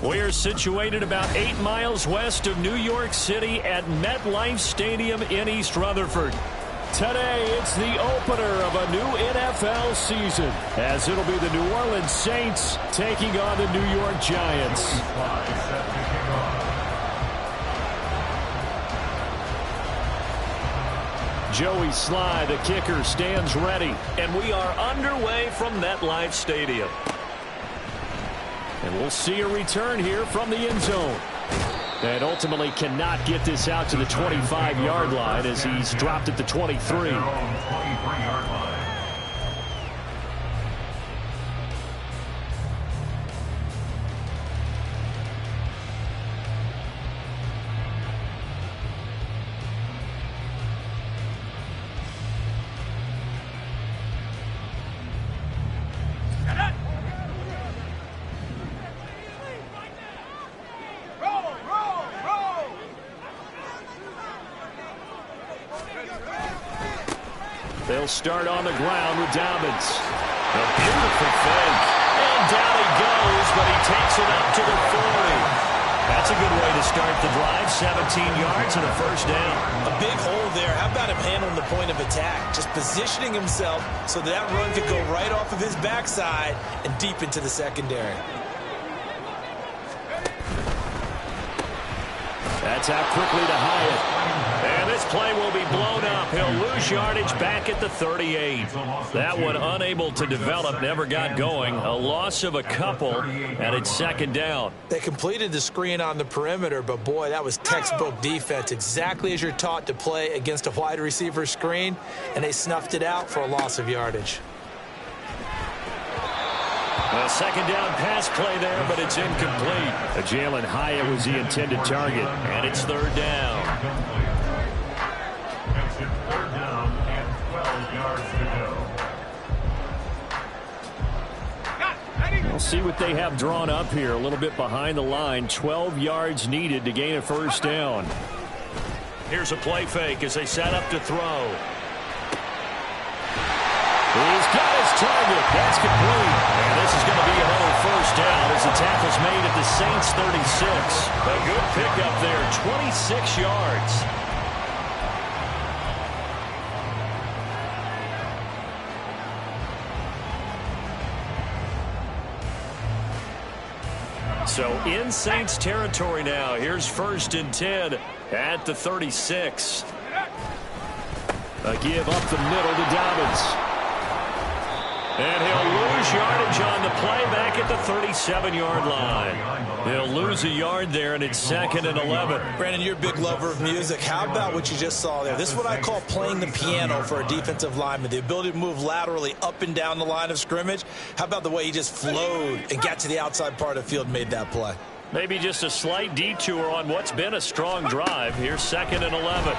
We're situated about 8 miles west of New York City at MetLife Stadium in East Rutherford. Today, it's the opener of a new NFL season, as it'll be the New Orleans Saints taking on the New York Giants. Joey Sly, the kicker, stands ready, and we are underway from MetLife Stadium. And we'll see a return here from the end zone. And ultimately cannot get this out to the 25-yard line as he's dropped at the 23. They'll start on the ground with Dobbins. A beautiful fake. And down he goes, but he takes it up to the 40. That's a good way to start the drive. 17 yards and a first down. A big hole there. How about him handling the point of attack? Just positioning himself so that run could go right off of his backside and deep into the secondary. That's out quickly to Hyatt. And this play will be blown up. He'll lose yardage back at the 38. That one unable to develop, never got going. A loss of a couple, and it's second down. They completed the screen on the perimeter, but boy, that was textbook defense. Exactly as you're taught to play against a wide receiver screen, and they snuffed it out for a loss of yardage. A second down pass play there, but it's incomplete. Jalen Hyatt was the intended target, and it's third down. Third down and 12 yards to go. We'll see what they have drawn up here. A little bit behind the line. 12 yards needed to gain a first down. Here's a play fake as they set up to throw. He's got his target. That's complete. And this is going to be another first down as the tackle's made at the Saints 36. A good pickup there, 26 yards. So in Saints territory now. Here's first and 10 at the 36. A give up the middle to Dobbins. And he'll lose yardage on the play back at the 37-yard line. He'll lose a yard there, and it's second and 11. Brandon, you're a big lover of music. How about what you just saw there? This is what I call playing the piano for a defensive lineman. The ability to move laterally up and down the line of scrimmage. How about the way he just flowed and got to the outside part of the field and made that play? Maybe just a slight detour on what's been a strong drive. Here's second and 11.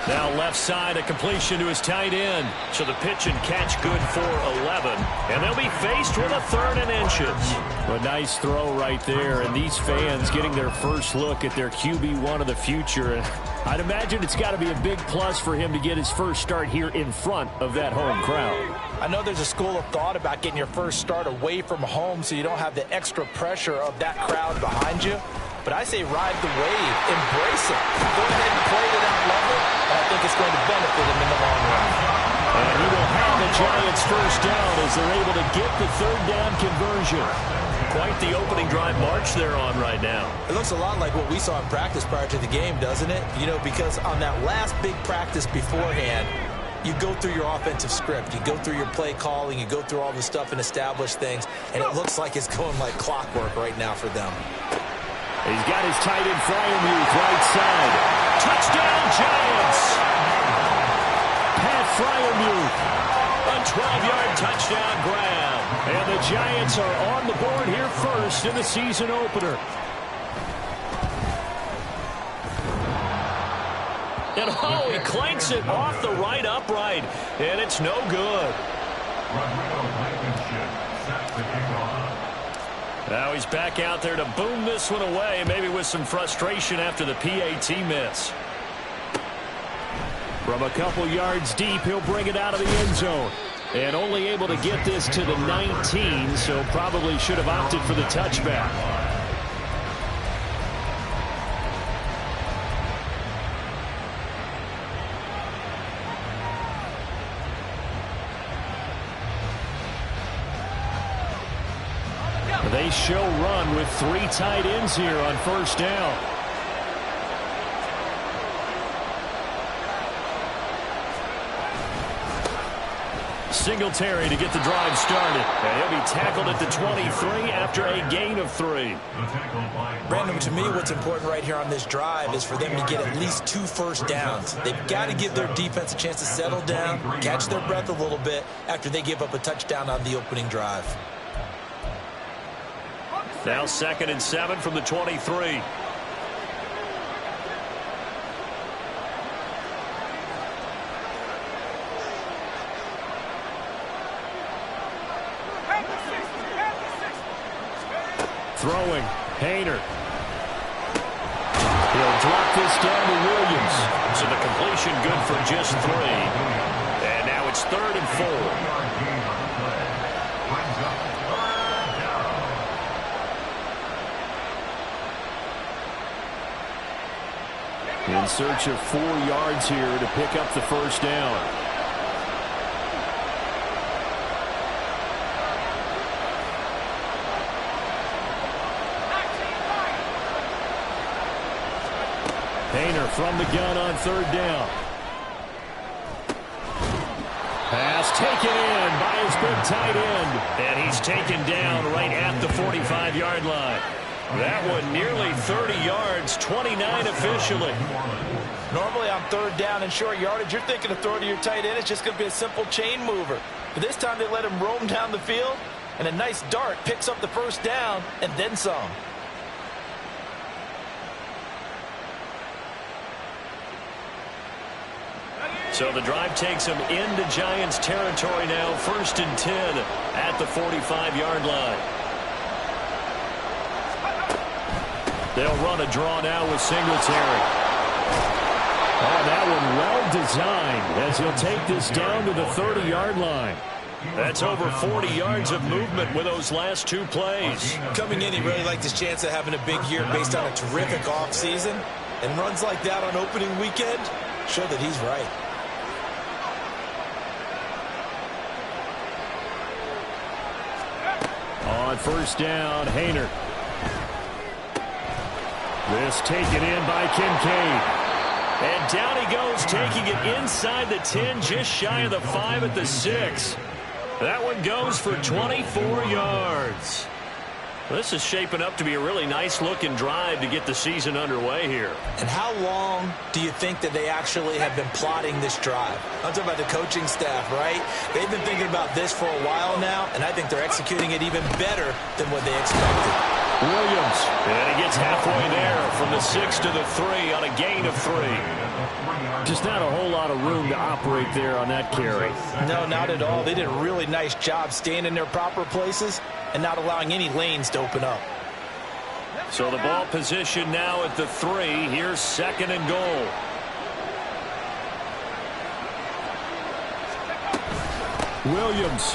Now left side, a completion to his tight end. So the pitch and catch good for 11. And they'll be faced with a third and inches. A nice throw right there. And these fans getting their first look at their QB1 of the future. And I'd imagine it's got to be a big plus for him to get his first start here in front of that home crowd. I know there's a school of thought about getting your first start away from home so you don't have the extra pressure of that crowd behind you. But I say ride the wave, embrace it. Go ahead and play to that level, and I think it's going to benefit him in the long run. And he will have the Giants first down as they're able to get the third down conversion. Quite the opening drive march they're on right now. It looks a lot like what we saw in practice prior to the game, doesn't it? You know, because on that last big practice beforehand, you go through your offensive script, you go through your play calling, you go through all the stuff and establish things, and it looks like it's going like clockwork right now for them. He's got his tight end Fryermuth right side. Touchdown Giants! Pat Fryermuth, a 12-yard touchdown grab. And the Giants are on the board here first in the season opener. And oh, he clanks it off the right upright. And it's no good. Now he's back out there to boom this one away, maybe with some frustration after the PAT miss. From a couple yards deep, he'll bring it out of the end zone. And only able to get this to the 19, so probably should have opted for the touchback. They show run with 3 tight ends here on first down. Singletary to get the drive started. And he'll be tackled at the 23 after a gain of 3. Brandon, to me, what's important right here on this drive is for them to get at least 2 first downs. They've got to give their defense a chance to settle down, catch their breath a little bit after they give up a touchdown on the opening drive. Now 2nd and 7 from the 23. Throwing, Hayner. He'll drop this down to Williams. So the completion good for just 3. And now it's 3rd and 4. In search of 4 yards here to pick up the first down. Hayner from the gun on 3rd down. Pass taken in by his big tight end. And he's taken down right at the 45-yard line. That one nearly 30 yards, 29 officially. Normally on 3rd down and short yardage, you're thinking of throwing to your tight end. It's just going to be a simple chain mover. But this time they let him roam down the field, and a nice dart picks up the first down and then some. So the drive takes him into Giants territory now, 1st and 10 at the 45-yard line. They'll run a draw now with Singletary. Oh, that one well designed as he'll take this down to the 30-yard line. That's over 40 yards of movement with those last 2 plays. Coming in, he really liked his chance of having a big year based on a terrific offseason. And runs like that on opening weekend show that he's right. On 1st down, Hayner. This taken in by Kincaid. And down he goes, taking it inside the 10, just shy of the 5 at the 6. That one goes for 24 yards. This is shaping up to be a really nice-looking drive to get the season underway here. And how long do you think that they actually have been plotting this drive? I'm talking about the coaching staff, right? They've been thinking about this for a while now, and I think they're executing it even better than what they expected. Williams, and he gets halfway there from the 6 to the 3 on a gain of 3. Just not a whole lot of room to operate there on that carry. No, not at all. They did a really nice job staying in their proper places and not allowing any lanes to open up. So the ball position now at the 3. Here's 2nd and goal. Williams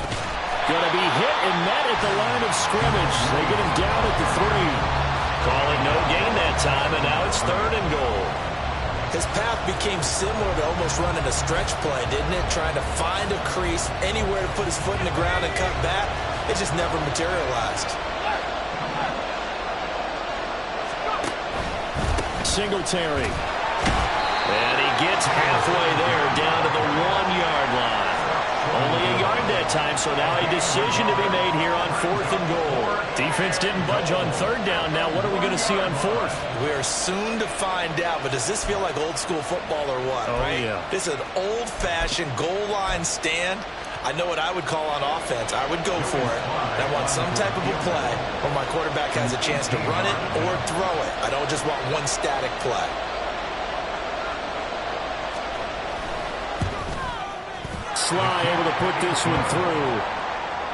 going to be hit and met at the line of scrimmage. They get him down at the 3. Call it no gain that time, and now it's 3rd and goal. His path became similar to almost running a stretch play, didn't it? Trying to find a crease, anywhere to put his foot in the ground and cut back. It just never materialized. Singletary. And he gets halfway there down to the 1-yard line. Only a yard that time, so now a decision to be made here on 4th and goal. Defense didn't budge on 3rd down. Now what are we going to see on 4th? We're soon to find out, but does this feel like old school football or what, right? Yeah. This is an old-fashioned goal line stand. I know what I would call on offense. I would go for it. I want some type of a play where my quarterback has a chance to run it or throw it. I don't just want one static play. Sly able to put this one through.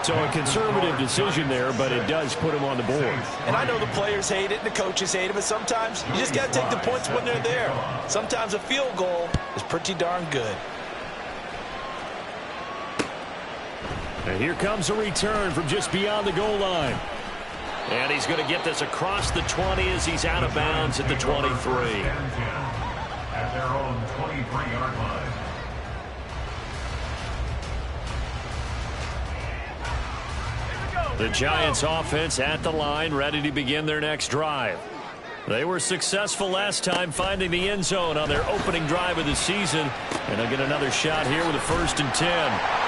So a conservative decision there, but it does put him on the board. And I know the players hate it and the coaches hate it, but sometimes you just got to take the points when they're there. Sometimes a field goal is pretty darn good. And here comes a return from just beyond the goal line. And he's going to get this across the 20 as he's out of bounds at the 23. At their own 23-yard line. The Giants offense at the line, ready to begin their next drive. They were successful last time finding the end zone on their opening drive of the season. And they'll get another shot here with a 1st and 10.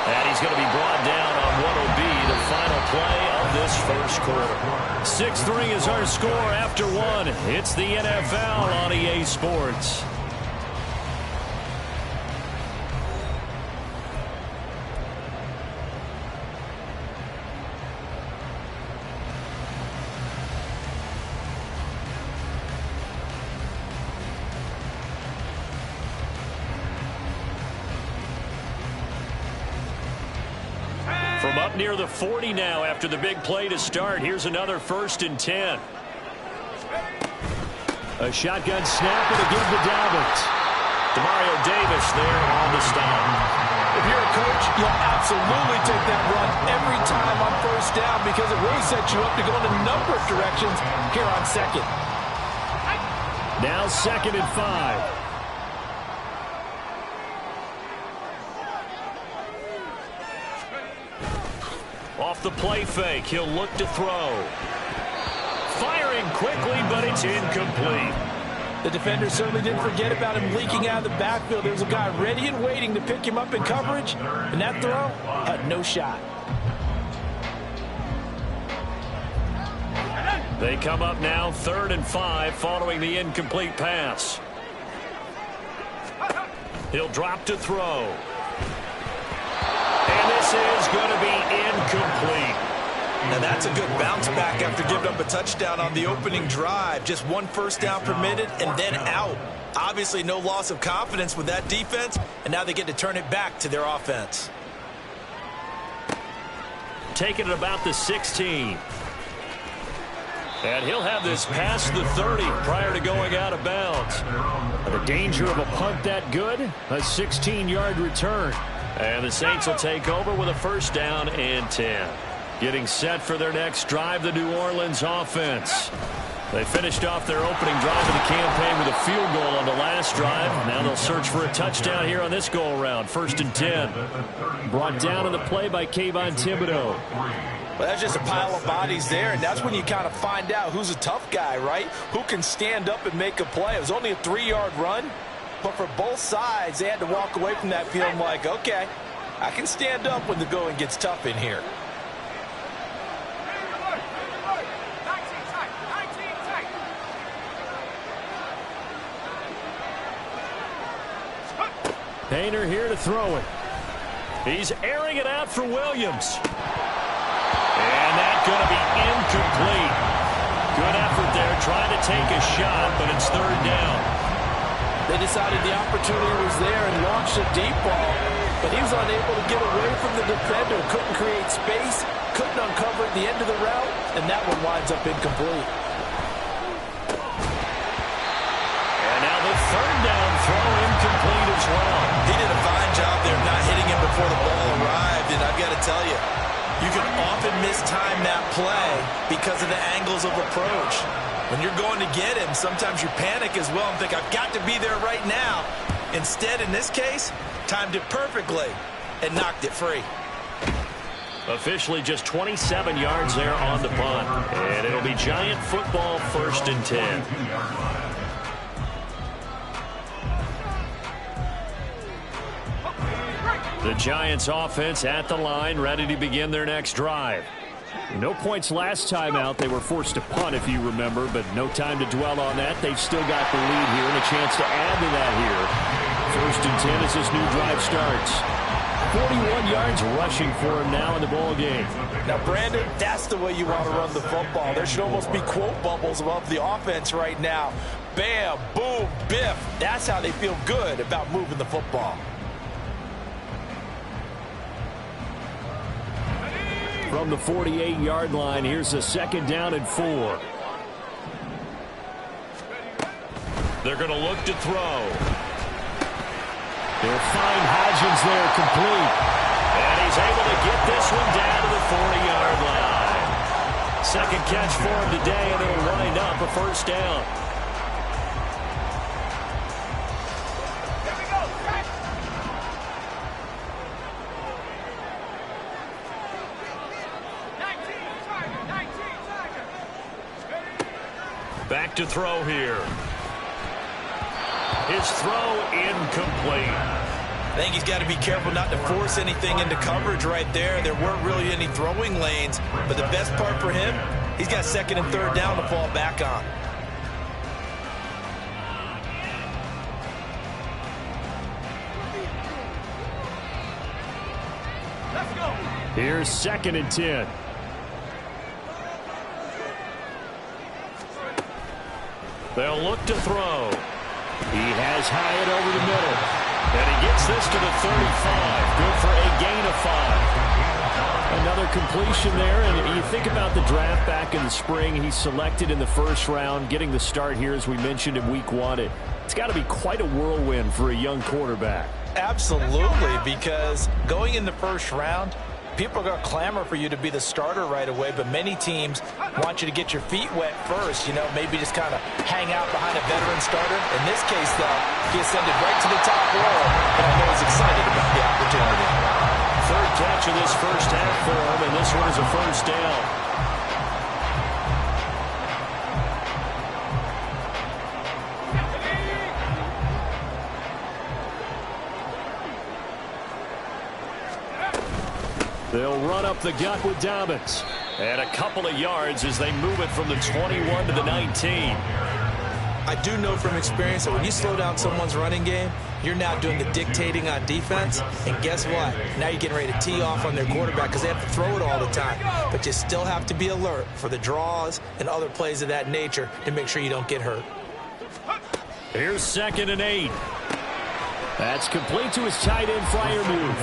And he's going to be brought down on what will be the final play of this first quarter. 6-3 is our score after one. It's the NFL on EA Sports. From up near the 40 now after the big play to start. Here's another 1st and 10. A shotgun snap and a give to Dobbins. Demario Davis there on the stop. If you're a coach, you'll absolutely take that run every time on 1st down because it really sets you up to go in a number of directions here on 2nd. Now 2nd and 5. Off the play fake, he'll look to throw. Firing quickly, but it's incomplete. The defender certainly didn't forget about him leaking out of the backfield. There was a guy ready and waiting to pick him up in coverage, and that throw had no shot. They come up now 3rd and 5 following the incomplete pass. He'll drop to throw. And this is going to be incomplete. Now that's a good bounce back after giving up a touchdown on the opening drive. Just 1 1st down permitted and then out. Obviously no loss of confidence with that defense, and now they get to turn it back to their offense. Taking it about the 16. And he'll have this past the 30 prior to going out of bounds. The danger of a punt that good? A 16-yard return. And the Saints will take over with a 1st down and 10. Getting set for their next drive, the New Orleans offense. They finished off their opening drive of the campaign with a field goal on the last drive. Now they'll search for a touchdown here on this go-around. 1st and 10. Brought down in the play by Kayvon Thibodeau. Well, that's just a pile of bodies there, and that's when you kind of find out who's a tough guy, right? Who can stand up and make a play. It was only a 3-yard run, but for both sides, they had to walk away from that feeling like, okay, I can stand up when the going gets tough in here. Painter here to throw it. He's airing it out for Williams. And that's going to be incomplete. Good effort there, trying to take a shot, but it's 3rd down. They decided the opportunity was there and launched a deep ball, but he was unable to get away from the defender, couldn't create space, couldn't uncover at the end of the route, and that one winds up incomplete. And now the 3rd down throw incomplete as well. He did a fine job there of not hitting him before the ball arrived, and I've got to tell you, you can often mistime that play because of the angles of approach. When you're going to get him, sometimes you panic as well and think, I've got to be there right now. Instead, in this case, timed it perfectly and knocked it free. Officially just 27 yards there on the punt. And it'll be Giant football, 1st and 10. The Giants offense at the line, ready to begin their next drive. No points last time out. They were forced to punt, if you remember, but no time to dwell on that. They've still got the lead here and a chance to add to that here. 1st and 10 as this new drive starts. 41 yards rushing for him now in the ball game. Now, Brandon, that's the way you want to run the football. There should almost be quote bubbles above the offense right now. Bam, boom, biff. That's how they feel good about moving the football. From the 48-yard line, here's a 2nd down and 4. They're going to look to throw. They'll find Hodgins there complete. he's able to get this one down to the 40-yard line. Second catch for him today, and it'll wind up a first down. Back to throw here. His throw incomplete. I think he's got to be careful not to force anything into coverage right there. There weren't really any throwing lanes, but the best part for him, he's got second and third down to fall back on. Let's go. Here's second and 10. They'll look to throw. He has Hyatt over the middle. And he gets this to the 35. Good for a gain of 5. Another completion there. And you think about the draft back in the spring. He's selected in the first round, getting the start here, as we mentioned, in week 1. It's got to be quite a whirlwind for a young quarterback. Absolutely, because going in the first round, people are going to clamor for you to be the starter right away, but many teams want you to get your feet wet first, maybe just kind of hang out behind a veteran starter. In this case, though, he ascended right to the top row, and I know he's excited about the opportunity. Third catch of this first half for him, and this one is a first down. They'll run up the gut with Dobbins. And a couple of yards as they move it from the 21 to the 19. I do know from experience that when you slow down someone's running game, you're now doing the dictating on defense. And guess what? Now you're getting ready to tee off on their quarterback because they have to throw it all the time. But you still have to be alert for the draws and other plays of that nature to make sure you don't get hurt. Here's second and 8. That's complete to his tight end flyer move.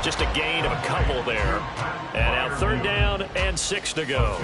Just a gain of a couple there. And now third down and 6 to go.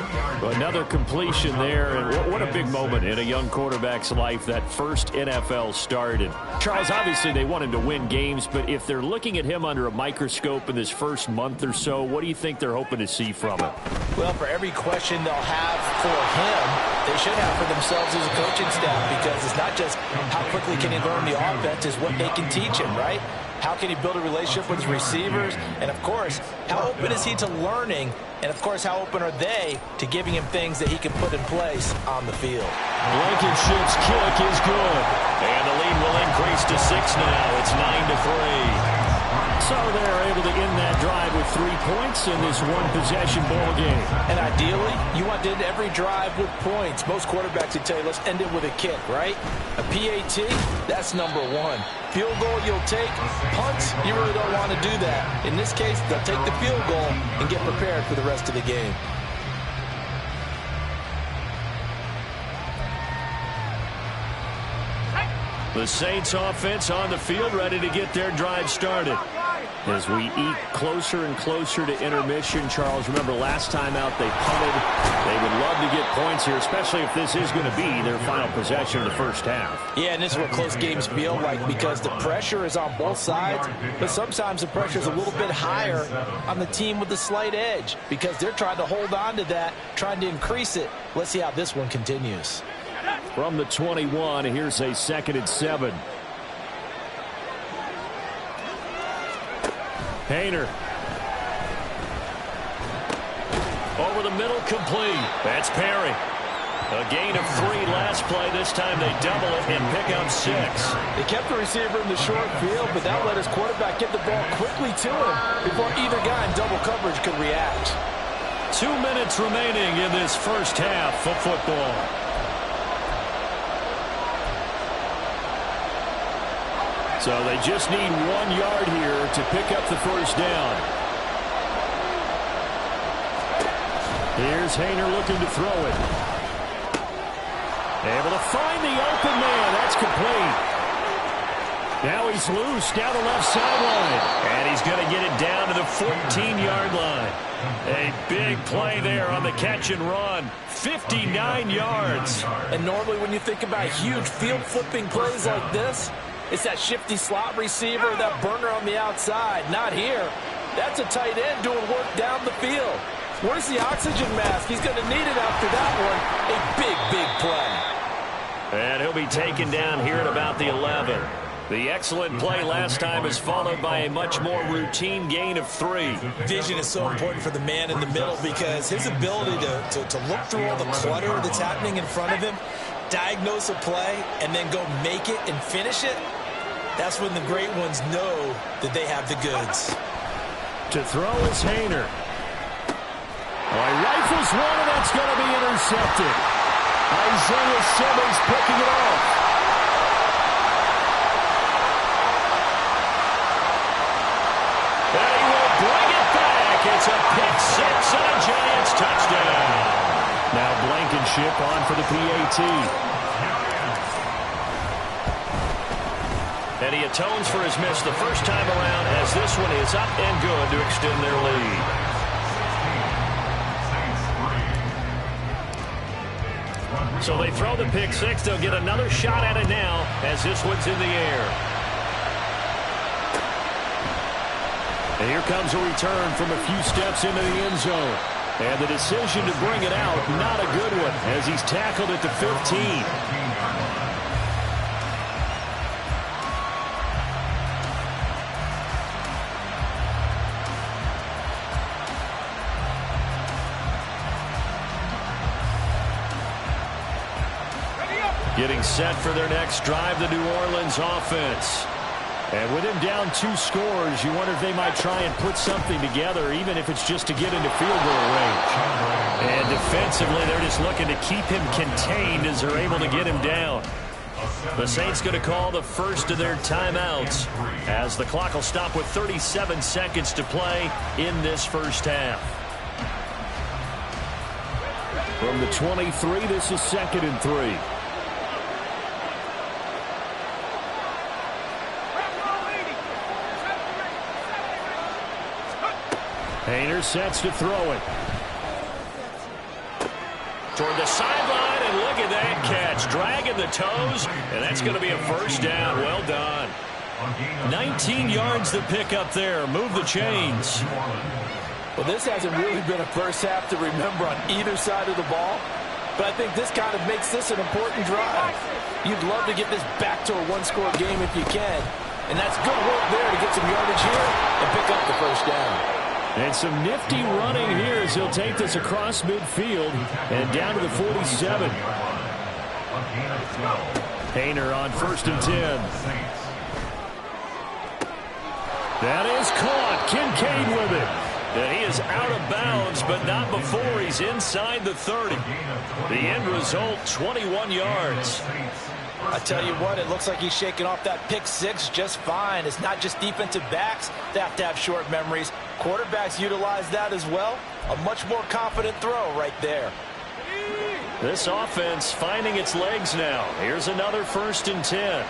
Another completion there, and what a big moment in a young quarterback's life, that first NFL start. And Charles, obviously they want him to win games, but if they're looking at him under a microscope in this first month or so, what do you think they're hoping to see from him? Well, for every question they'll have for him, they should have for themselves as a coaching staff, because it's not just how quickly can he learn the offense, it's what they can teach him, right? How can he build a relationship with his receivers? And, of course, how open is he to learning? And, of course, how open are they to giving him things that he can put in place on the field? Blankenship's kick is good. And the lead will increase to 6 now. It's 9-3. So they're able to end that drive with 3 points in this one-possession ball game. And ideally, you want to end every drive with points. Most quarterbacks would tell you, let's end it with a kick, right? A PAT, that's number 1. Field goal you'll take. Punts, you really don't want to do that. In this case, they'll take the field goal and get prepared for the rest of the game. The Saints offense on the field, ready to get their drive started. As we eat closer and closer to intermission, Charles, remember last time out they punted. They would love to get points here, especially if this is going to be their final possession of the first half. Yeah, and this is what close games feel like, because the pressure is on both sides, but sometimes the pressure is a little bit higher on the team with the slight edge, because they're trying to hold on to that, trying to increase it. Let's see how this one continues. From the 21, here's a 2nd and 7. Hayner. Over the middle, complete. That's Perry. A gain of 3 last play. This time they double it and pick up 6. They kept the receiver in the short field, but that let his quarterback get the ball quickly to him before either guy in double coverage could react. 2 minutes remaining in this first half of football. So they just need 1 yard here to pick up the first down. Here's Hayner looking to throw it. Able to find the open man. That's complete. Now he's loose down the left sideline. And he's going to get it down to the 14-yard line. A big play there on the catch and run. 59 yards. And normally when you think about huge field-flipping plays like this, it's that shifty slot receiver, that burner on the outside. Not here. That's a tight end doing work down the field. Where's the oxygen mask? He's going to need it after that one. A big, big play. And he'll be taken down here at about the 11. The excellent play last time is followed by a much more routine gain of 3. Vision is so important for the man in the middle because his ability to look through all the clutter that's happening in front of him, diagnose a play, and then go make it and finish it, that's when the great ones know that they have the goods. To throw is Haener. Oh, he rifles one, and that's going to be intercepted. Isaiah Simmons picking it off. And he will bring it back. It's a pick 6 and a Giants touchdown. Now Blankenship on for the PAT. And he atones for his miss the first time around as this one is up and good to extend their lead. So they throw the pick 6. They'll get another shot at it now as this one's in the air. And here comes a return from a few steps into the end zone. And the decision to bring it out, not a good one, as he's tackled at the 15. Getting set for their next drive, the New Orleans offense. And with him down 2 scores, you wonder if they might try and put something together, even if it's just to get into field goal range. And defensively, they're just looking to keep him contained as they're able to get him down. The Saints going to call the first of their timeouts as the clock will stop with 37 seconds to play in this first half. From the 23, this is 2nd and 3. Haener sets to throw it. Toward the sideline, and look at that catch. Dragging the toes, and that's going to be a first down. Well done. 19 yards to pick up there. Move the chains. Well, this hasn't really been a first half to remember on either side of the ball, but I think this kind of makes this an important drive. You'd love to get this back to a one-score game if you can, and that's good work there to get some yardage here and pick up the first down. And some nifty running here as he'll take this across midfield and down to the 47. Haener on 1st and 10. That is caught. Kincaid with it. And he is out of bounds, but not before he's inside the 30. The end result, 21 yards. I tell you what, it looks like he's shaking off that pick 6 just fine. It's not just defensive backs that have to have short memories. Quarterbacks utilize that as well. A much more confident throw right there. This offense finding its legs now. Here's another 1st and 10.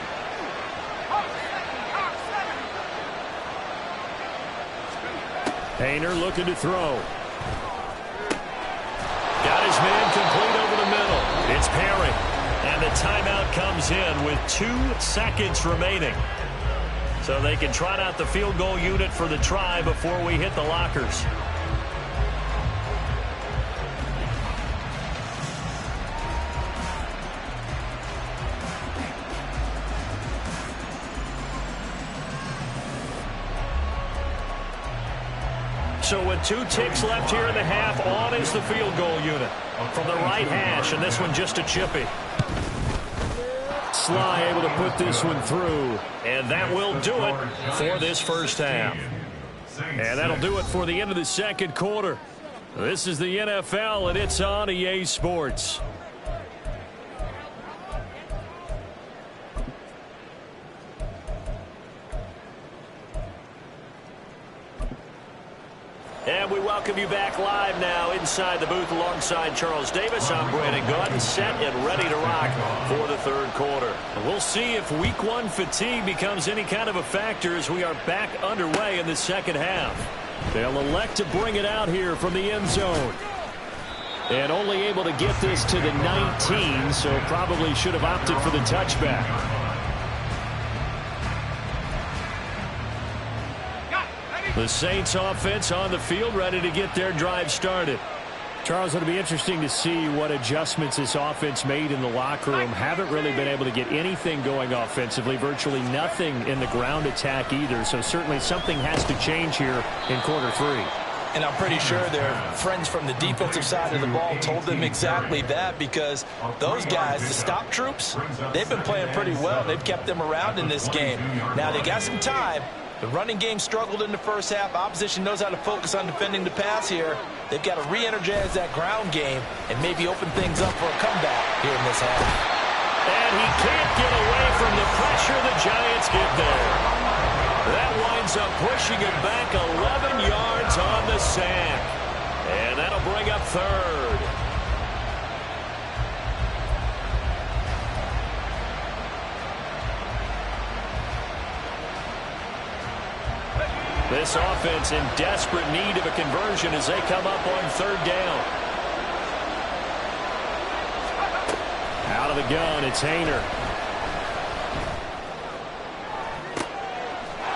Haener looking to throw. Got his man complete over the middle. It's Perry. And the timeout comes in with 2 seconds remaining. So they can trot out the field goal unit for the try before we hit the lockers. So with 2 ticks left here in the half, on is the field goal unit from the right hash, and this one just a chippy. Sly able to put this one through, and that will do it for this first half. And that'll do it for the end of the second quarter. This is the NFL, and it's on EA Sports. And we welcome you back live now inside the booth alongside Charles Davis. I'm Brandon Gunn, set and ready to rock for the third quarter. We'll see if week 1 fatigue becomes any kind of a factor as we are back underway in the second half. They'll elect to bring it out here from the end zone. And only able to get this to the 19, so probably should have opted for the touchback. The Saints offense on the field, ready to get their drive started. Charles, it'll be interesting to see what adjustments this offense made in the locker room. Haven't really been able to get anything going offensively, virtually nothing in the ground attack either. So certainly something has to change here in quarter three. And I'm pretty sure their friends from the defensive side of the ball told them exactly that, because those guys, the stop troops, they've been playing pretty well. They've kept them around in this game. Now they got some time. The running game struggled in the first half. Opposition knows how to focus on defending the pass here. They've got to re-energize that ground game and maybe open things up for a comeback here in this half. And he can't get away from the pressure. The Giants get there. That winds up pushing him back 11 yards on the sack. And that'll bring up third. This offense in desperate need of a conversion as they come up on third down. Out of the gun, it's Hayner.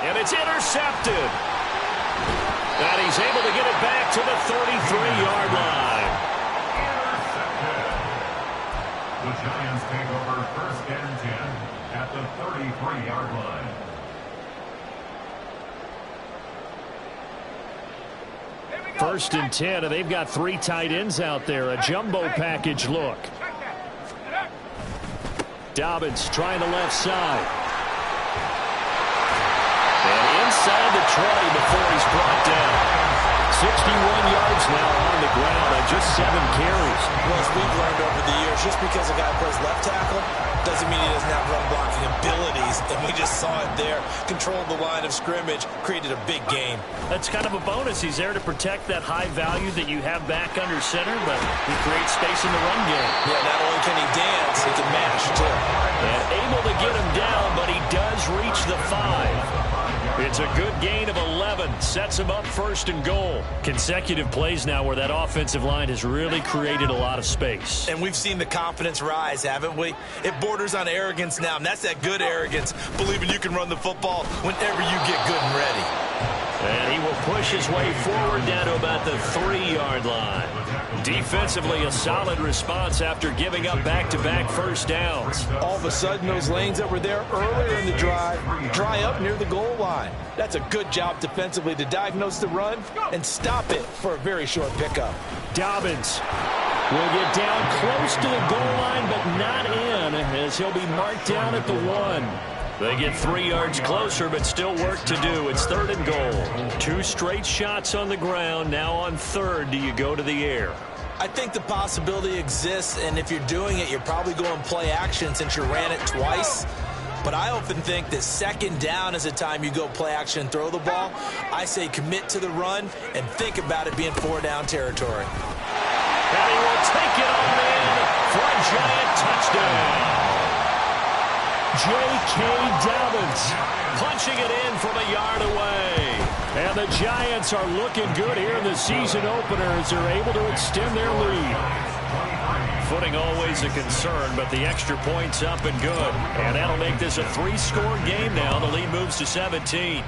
And it's intercepted. And he's able to get it back to the 33-yard line. Intercepted. The Giants take over first and 10 at the 33-yard line. First and 10, and they've got three tight ends out there. A jumbo package look. Dobbins trying the left side. And inside the 20 before he's brought down. 61 yards now on the ground on just 7 carries. Well, as we've learned over the years, just because a guy plays left tackle doesn't mean he doesn't have run blocking abilities. And we just saw it there. Controlled the line of scrimmage, created a big gain. That's kind of a bonus. He's there to protect that high value that you have back under center, but he creates space in the run game. Yeah, not only can he dance, he can mash, too. And able to get him down, but he does reach the 5. It's a good gain of 11. Sets him up first and goal. Consecutive plays now where that offensive line has really created a lot of space. And we've seen the confidence rise, haven't we? It borders on arrogance now, and that's that good arrogance, believing you can run the football whenever you get good and ready. And he will push his way forward down to about the 3-yard line. Defensively, a solid response after giving up back-to-back first downs. All of a sudden, those lanes that were there earlier in the drive dry up near the goal line. That's a good job defensively to diagnose the run and stop it for a very short pickup. Dobbins will get down close to the goal line, but not in, as he'll be marked down at the 1. They get 3 yards closer, but still work to do. It's third and goal. 2 straight shots on the ground. Now on third, do you go to the air? I think the possibility exists, and if you're doing it, you're probably going play action since you ran it twice. But I often think that second down is the time you go play action and throw the ball. I say commit to the run and think about it being 4-down territory. And he will take it on in for a Giant touchdown. J.K. Dobbins punching it in from a yard away. And the Giants are looking good here in the season opener as they're able to extend their lead. Footing always a concern, but the extra point's up and good. And that'll make this a 3-score game now. The lead moves to 17.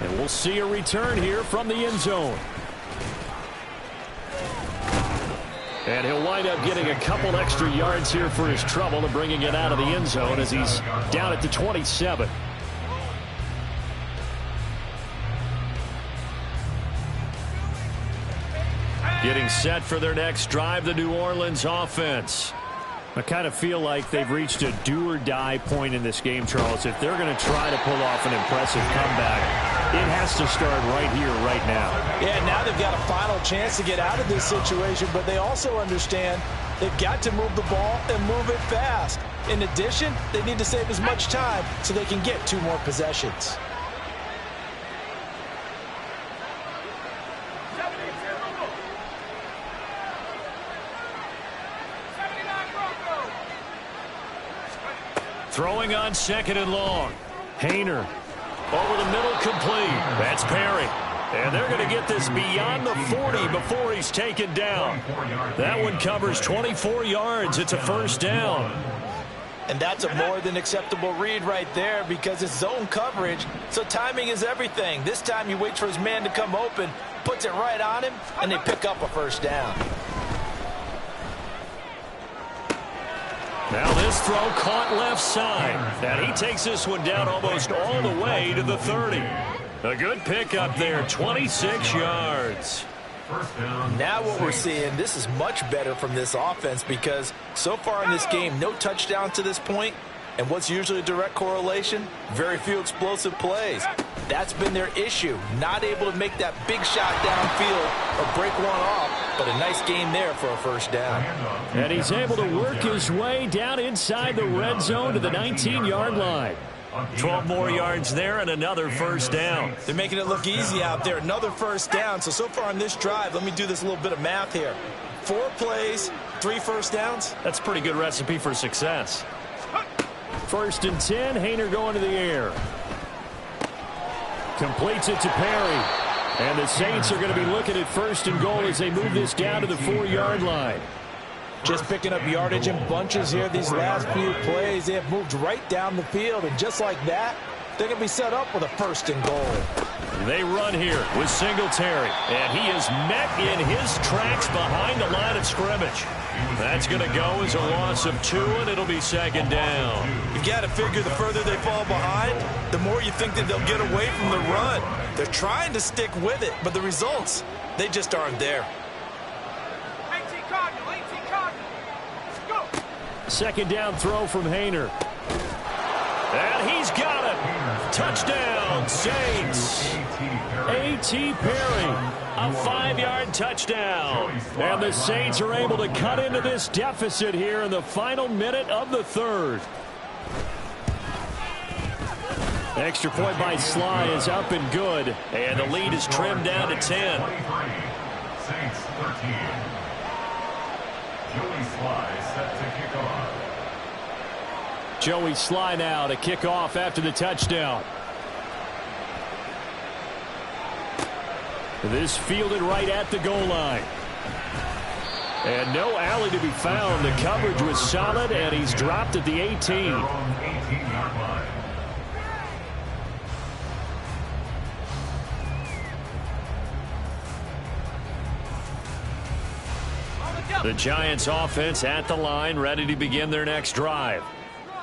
And we'll see a return here from the end zone. And he'll wind up getting a couple extra yards here for his trouble and bringing it out of the end zone as he's down at the 27. Getting set for their next drive, the New Orleans offense. I kind of feel like they've reached a do-or-die point in this game, Charles. If they're going to try to pull off an impressive comeback, it has to start right here, right now. Yeah, now they've got a final chance to get out of this situation, but they also understand they've got to move the ball and move it fast. In addition, they need to save as much time so they can get 2 more possessions. Throwing on second and long. Hayner over the middle, complete. That's Perry. And they're going to get this beyond the 40 before he's taken down. That one covers 24 yards. It's a first down. And that's a more than acceptable read right there because it's zone coverage, so timing is everything. This time he waits for his man to come open, puts it right on him, and they pick up a first down. Now this throw caught left side. And he takes this one down almost all the way to the 30. A good pickup there, 26 yards. Now what we're seeing, this is much better from this offense because so far in this game, no touchdowns to this point. And what's usually a direct correlation? Very few explosive plays. That's been their issue. Not able to make that big shot downfield or break one off, but a nice game there for a first down. And he's able to work his way down inside the red zone to the 19-yard line. 12 more yards there and another first down. They're making it look easy out there. Another first down. So far on this drive, let me do this little bit of math here. 4 plays, 3 first downs. That's a pretty good recipe for success. First and 10, Haener going to the air. Completes it to Perry. And the Saints are going to be looking at first and goal as they move this down to the 4-yard line. Just picking up yardage in bunches here these last few plays. They have moved right down the field, and just like that, they're going to be set up with a first and goal. They run here with Singletary, and he is met in his tracks behind the line of scrimmage. That's going to go as a loss of 2, and it'll be second down. You've got to figure the further they fall behind, the more you think that they'll get away from the run. They're trying to stick with it, but the results, they just aren't there. Second down throw from Haener. And he's got it. Touchdown, Saints. A.T. Perry, a 5-yard touchdown. And the Saints are able to cut into this deficit here in the final minute of the third. Extra point by Sly is up and good. And the lead is trimmed down to 10. Saints 13. Joey Sly set to kick off. Joey Sly now to kick off after the touchdown. This fielded right at the goal line. And no alley to be found. The coverage was solid, and he's dropped at the 18. 18-yard line. The Giants offense at the line, ready to begin their next drive.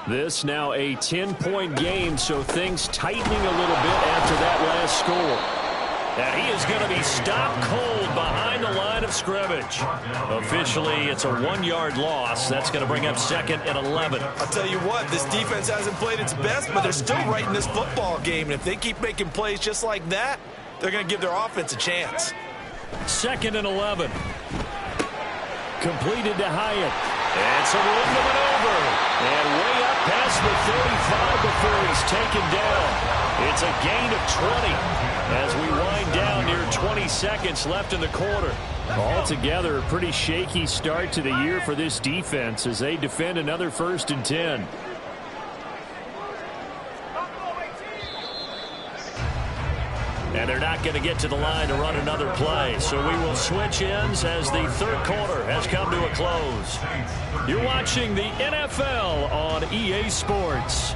This now a 10-point game, so things tightening a little bit after that last score. And he is going to be stopped cold behind the line of scrimmage. Officially, it's a 1-yard loss. That's going to bring up second and 11. I'll tell you what, this defense hasn't played its best, but they're still right in this football game. And if they keep making plays just like that, they're going to give their offense a chance. Second and 11. Completed to Hyatt. It's a run to maneuver. And way up past the 35 before he's taken down. It's a gain of 20 as we wind down near 20 seconds left in the quarter. Altogether, a pretty shaky start to the year for this defense as they defend another first and 10. And they're not going to get to the line to run another play. So we will switch ends as the third quarter has come to a close. You're watching the NFL on EA Sports.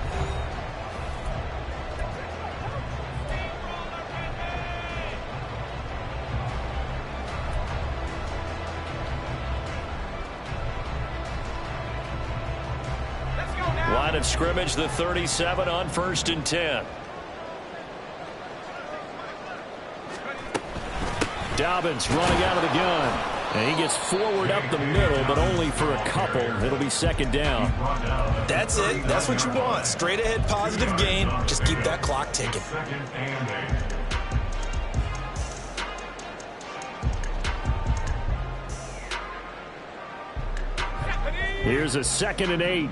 Line of scrimmage, the 37 on first and 10. Dobbins running out of the gun. And he gets forward up the middle, but only for a couple. It'll be second down. That's it. That's what you want. Straight ahead positive gain. Just keep that clock ticking. Here's a second and 8.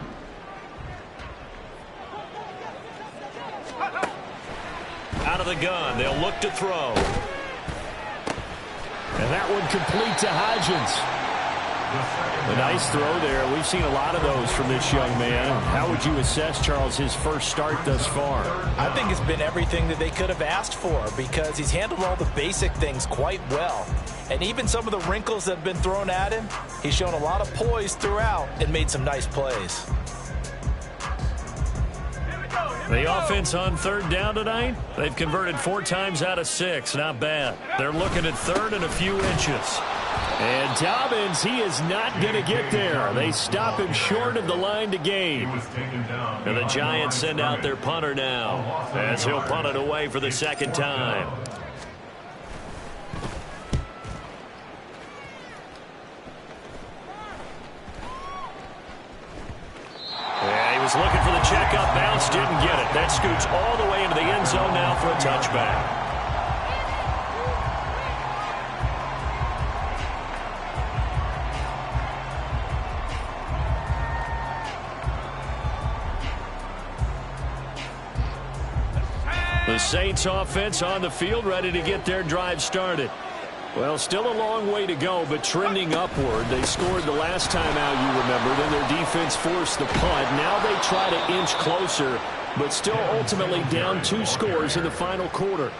Out of the gun. They'll look to throw. And that one complete to Hodgins. A nice throw there. We've seen a lot of those from this young man. How would you assess, Charles, his first start thus far? I think it's been everything that they could have asked for because he's handled all the basic things quite well. And even some of the wrinkles that have been thrown at him, he's shown a lot of poise throughout and made some nice plays. The offense on third down tonight, they've converted 4 times out of 6. Not bad. They're looking at third and a few inches. And Dobbins, he is not going to get there. They stop him short of the line to gain. And the Giants send out their punter now, as he'll punt it away for the second time. Yeah, he was looking for the checkup bounce, didn't get it. That scoots all the way into the end zone now for a touchback. The Saints offense on the field, ready to get their drive started. Well, still a long way to go, but trending upward. They scored the last time out, you remember. Then their defense forced the punt. Now they try to inch closer, but still ultimately down 2 scores in the final quarter.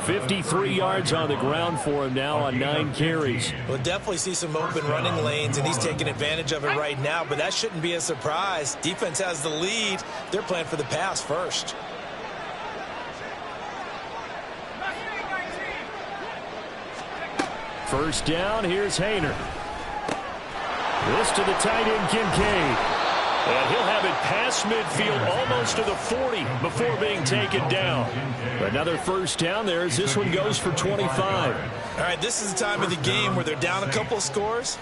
53 yards on the ground for him now on 9 carries. We'll definitely see some open running lanes, and he's taking advantage of it right now, but that shouldn't be a surprise. Defense has the lead. They're playing for the pass first. First down, here's Hayner. This to the tight end, Kincaid. And he'll have it past midfield almost to the 40 before being taken down. Another first down there as this one goes for 25. All right, this is the time of the game where they're down a couple of scores,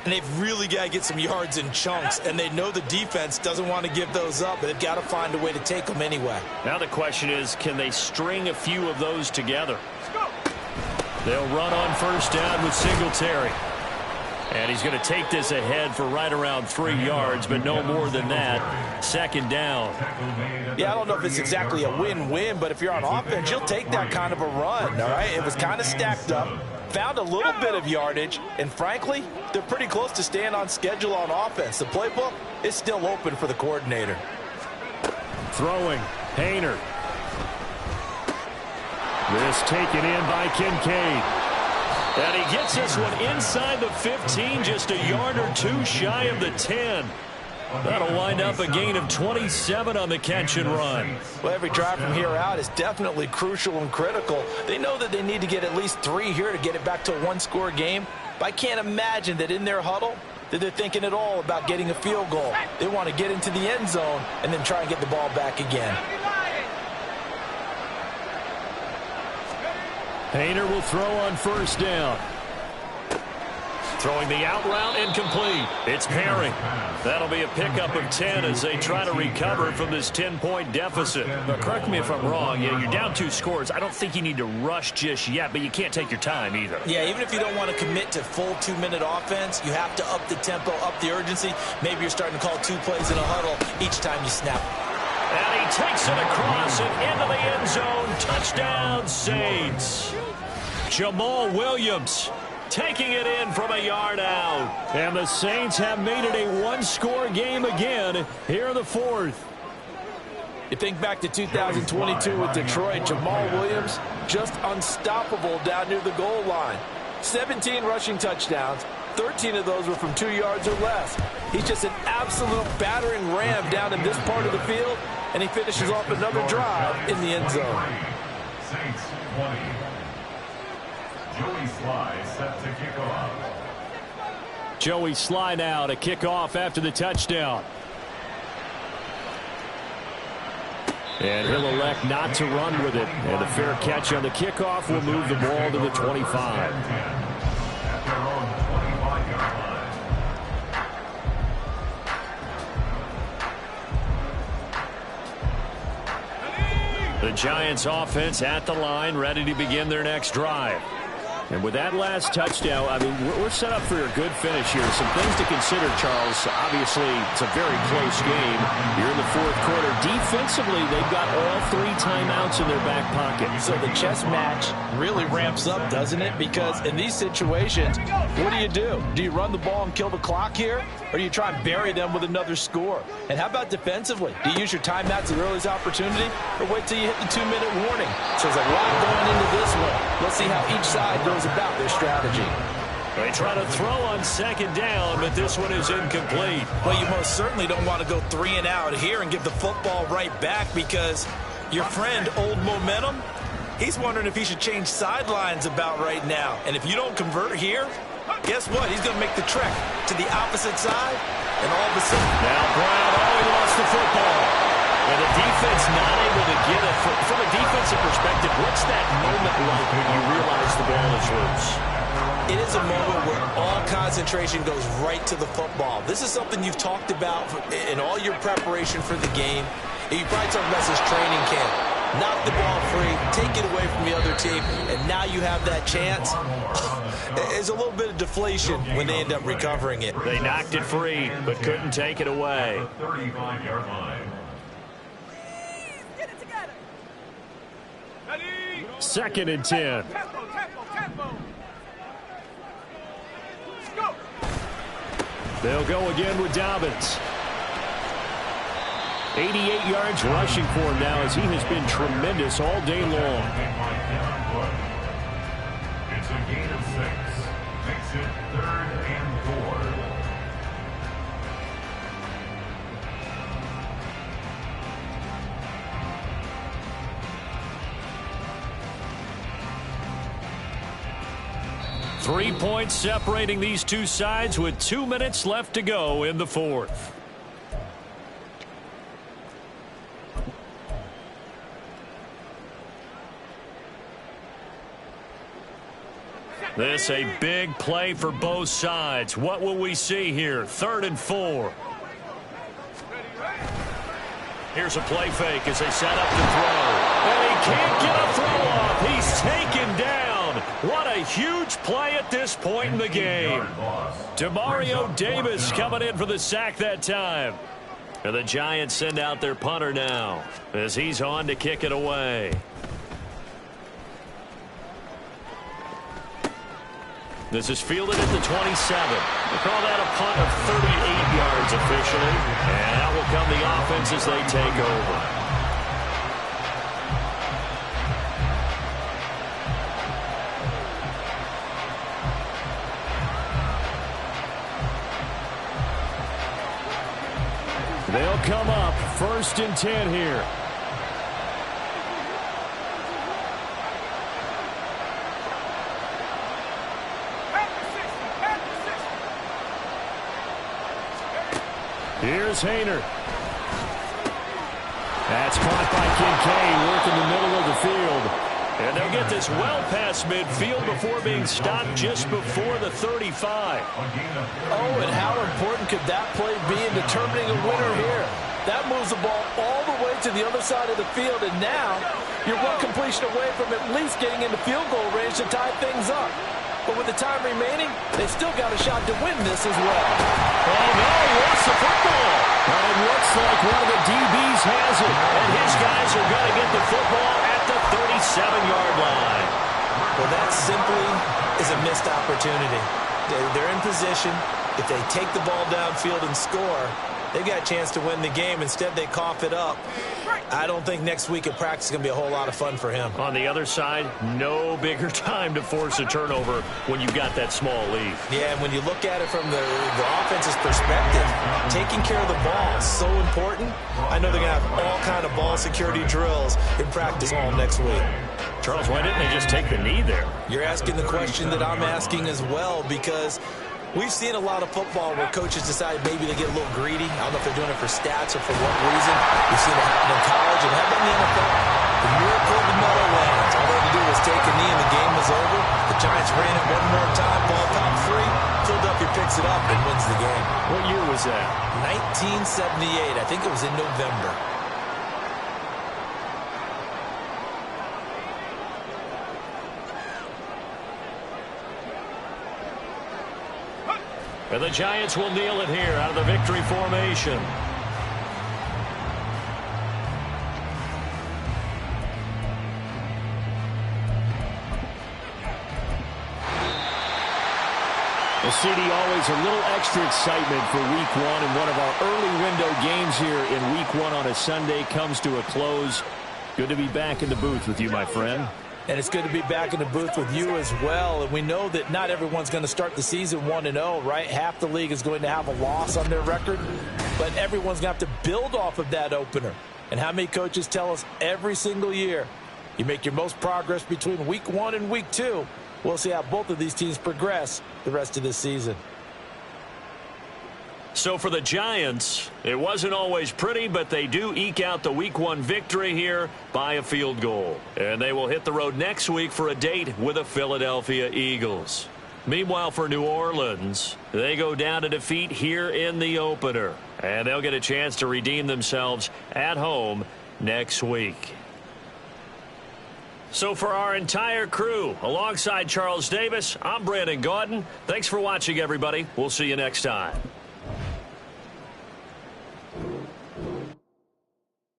and they've really got to get some yards in chunks, and they know the defense doesn't want to give those up, but they've got to find a way to take them anyway. Now the question is, can they string a few of those together? They'll run on first down with Singletary. And he's going to take this ahead for right around 3 yards, but no more than that. Second down. Yeah, I don't know if it's exactly a win-win, but if you're on offense, you'll take that kind of a run, all right? It was kind of stacked up, found a little bit of yardage, and frankly, they're pretty close to staying on schedule on offense. The playbook is still open for the coordinator. Throwing, Hayner. This taken in by Kincaid. And he gets this one inside the 15, just a yard or 2 shy of the 10. That'll wind up a gain of 27 on the catch and run. Well, every drive from here out is definitely crucial and critical. They know that they need to get at least 3 here to get it back to a 1-score game. But I can't imagine that in their huddle that they're thinking at all about getting a field goal. They want to get into the end zone and then try and get the ball back again. Hayner will throw on first down. Throwing the out route incomplete. It's Perry. That'll be a pickup of 10 as they try to recover from this 10-point deficit. Now, correct me if I'm wrong. Yeah, you're down 2 scores. I don't think you need to rush just yet, but you can't take your time either. Yeah, even if you don't want to commit to full 2-minute offense, you have to up the tempo, up the urgency. Maybe you're starting to call 2 plays in a huddle each time you snap. And he takes it across and into the end zone. Touchdown, Saints. Jamal Williams taking it in from a yard out. And the Saints have made it a 1-score game again here in the 4th. You think back to 2022 with Detroit, Jamal Williams just unstoppable down near the goal line. 17 rushing touchdowns. 13 of those were from 2 yards or less. He's just an absolute battering ram down in this part of the field, and he finishes off another drive in the end zone. Saints 20. Joey Sly set to kick off. Joey Sly now to kick off after the touchdown. And he'll elect not to run with it. And a fair catch on the kickoff will move the ball to the 25. At their own 25-yard line. The Giants offense at the line, ready to begin their next drive. And with that last touchdown, I mean, we're set up for a good finish here. Some things to consider, Charles. Obviously, it's a very close game. You're in the 4th quarter. Defensively, they've got all 3 timeouts in their back pocket. So the chess match really ramps up, doesn't it? Because in these situations, what do? Do you run the ball and kill the clock here? Or do you try and bury them with another score? And how about defensively? Do you use your timeouts at the earliest opportunity? Or wait till you hit the 2-minute warning? So there's a lot going into this one. Let's see how each side goes about their strategy. They try to throw on second down, but this one is incomplete. Well, you most certainly don't want to go 3 and out here and give the football right back, because your friend, Old Momentum, he's wondering if he should change sidelines about right now. And if you don't convert here, guess what? He's going to make the trek to the opposite side, and all of a sudden... Now Brown, he lost the football. And the defense not able to get it. From a defensive perspective, what's that moment like when you realize the ball is loose? It is a moment where all concentration goes right to the football. This is something you've talked about in all your preparation for the game. You probably talked about this training camp. Knock the ball free, take it away from the other team, and now you have that chance. There's a little bit of deflation when they end up recovering it. They knocked it free, but couldn't take it away. 35-yard line. Get it together. 2nd and 10. Tempo. They'll go again with Dobbins. 88 yards rushing for him now, as he has been tremendous all day long. It's a gain of 6. Makes it 3rd and 4. Three points separating these two sides with 2 minutes left to go in the 4th. This a big play for both sides. What will we see here? 3rd and 4. Here's a play fake as they set up to throw. And he can't get a throw off. He's taken down. What a huge play at this point in the game. Demario Davis coming in for the sack that time. And the Giants send out their punter now as he's on to kick it away. This is fielded at the 27. They call that a punt of 38 yards officially. And out will come the offense as they take over. They'll come up 1st and 10 here. Here's Hayner. That's caught by Kincaid, working the middle of the field. And they'll get this well past midfield before being stopped just before the 35. Oh, and how important could that play be in determining a winner here? That moves the ball all the way to the other side of the field, and now you're one completion away from at least getting into field goal range to tie things up. But with the time remaining, they still got a shot to win this as well. Oh, no, he lost the football. And it looks like one of the DBs has it. And his guys are going to get the football at the 37-yard line. Well, that simply is a missed opportunity. They're in position. If they take the ball downfield and score, they've got a chance to win the game. Instead, they cough it up. I don't think next week at practice is going to be a whole lot of fun for him. On the other side, no bigger time to force a turnover when you've got that small lead. Yeah, and when you look at it from the offense's perspective, taking care of the ball is so important. I know they're going to have all kind of ball security drills in practice all next week. Charles, why didn't they just take the knee there? You're asking the question that I'm asking as well, because we've seen a lot of football where coaches decide maybe they get a little greedy. I don't know if they're doing it for stats or for what reason. We've seen it happen in college and happen in the NFL. The miracle of the Meadowlands. All they had to do was take a knee and the game was over. The Giants ran it one more time. Ball top 3. Philadelphia picks it up and wins the game. What year was that? 1978. I think it was in November. And the Giants will kneel it here out of the victory formation. Well, CD, always a little extra excitement for Week 1, and one of our early window games here in Week 1 on a Sunday comes to a close. Good to be back in the booth with you, my friend. And it's good to be back in the booth with you as well. And we know that not everyone's going to start the season 1-0, right? Half the league is going to have a loss on their record. But everyone's going to have to build off of that opener. And how many coaches tell us every single year, you make your most progress between week 1 and week 2. We'll see how both of these teams progress the rest of this season. So for the Giants, it wasn't always pretty, but they do eke out the Week 1 victory here by a field goal. And they will hit the road next week for a date with the Philadelphia Eagles. Meanwhile, for New Orleans, they go down to defeat here in the opener. And they'll get a chance to redeem themselves at home next week. So for our entire crew, alongside Charles Davis, I'm Brandon Gaudin. Thanks for watching, everybody. We'll see you next time.